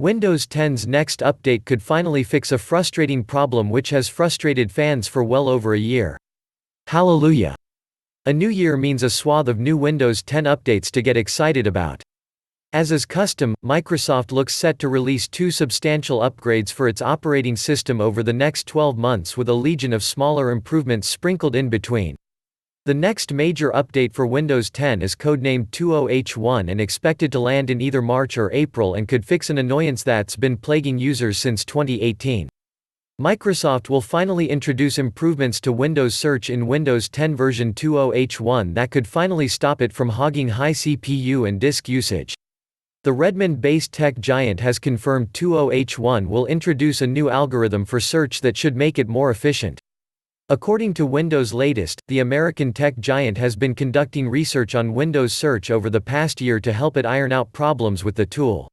Windows 10's next update could finally fix a frustrating problem which has frustrated fans for well over a year. Hallelujah! A new year means a swath of new Windows 10 updates to get excited about. As is custom, Microsoft looks set to release two substantial upgrades for its operating system over the next 12 months with a legion of smaller improvements sprinkled in between. The next major update for Windows 10 is codenamed 20H1 and expected to land in either March or April and could fix an annoyance that's been plaguing users since 2018. Microsoft will finally introduce improvements to Windows Search in Windows 10 version 20H1 that could finally stop it from hogging high CPU and disk usage. The Redmond-based tech giant has confirmed 20H1 will introduce a new algorithm for search that should make it more efficient. According to Windows Latest, the American tech giant has been conducting research on Windows Search over the past year to help it iron out problems with the tool.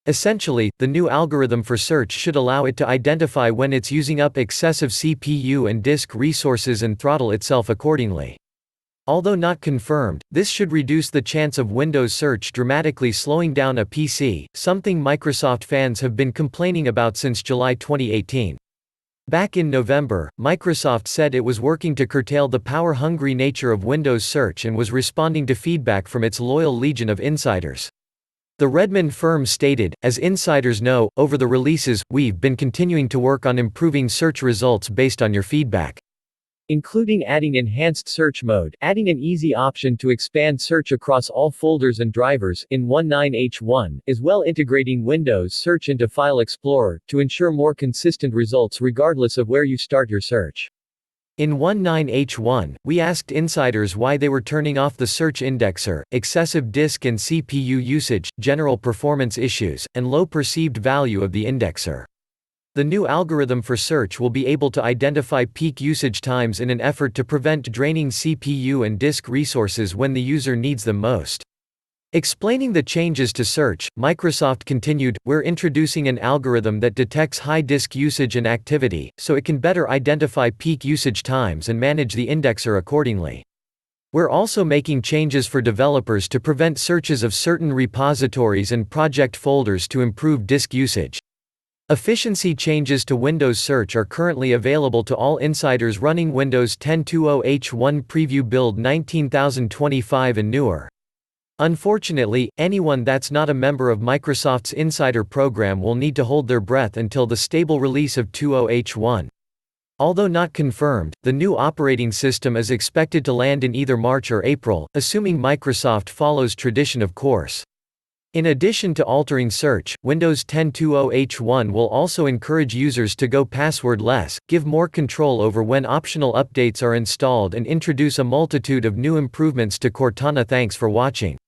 Essentially, the new algorithm for search should allow it to identify when it's using up excessive CPU and disk resources and throttle itself accordingly. Although not confirmed, this should reduce the chance of Windows Search dramatically slowing down a PC, something Microsoft fans have been complaining about since July 2018. Back in November, Microsoft said it was working to curtail the power-hungry nature of Windows Search and was responding to feedback from its loyal legion of insiders. The Redmond firm stated, "As insiders know, over the releases, we've been continuing to work on improving search results based on your feedback. Including adding enhanced search mode, adding an easy option to expand search across all folders and drivers in 19H1, as well integrating Windows Search into File Explorer, to ensure more consistent results regardless of where you start your search." In 19H1, we asked insiders why they were turning off the search indexer, excessive disk and CPU usage, general performance issues, and low perceived value of the indexer. The new algorithm for search will be able to identify peak usage times in an effort to prevent draining CPU and disk resources when the user needs them most. Explaining the changes to search, Microsoft continued, "We're introducing an algorithm that detects high disk usage and activity, so it can better identify peak usage times and manage the indexer accordingly. We're also making changes for developers to prevent searches of certain repositories and project folders to improve disk usage." Efficiency changes to Windows Search are currently available to all insiders running Windows 10 20H1 Preview Build 19025 and newer. Unfortunately, anyone that's not a member of Microsoft's Insider program will need to hold their breath until the stable release of 20H1. Although not confirmed, the new operating system is expected to land in either March or April, assuming Microsoft follows tradition of course. In addition to altering search, Windows 10 20H1 will also encourage users to go password-less, give more control over when optional updates are installed and introduce a multitude of new improvements to Cortana. Thanks for watching.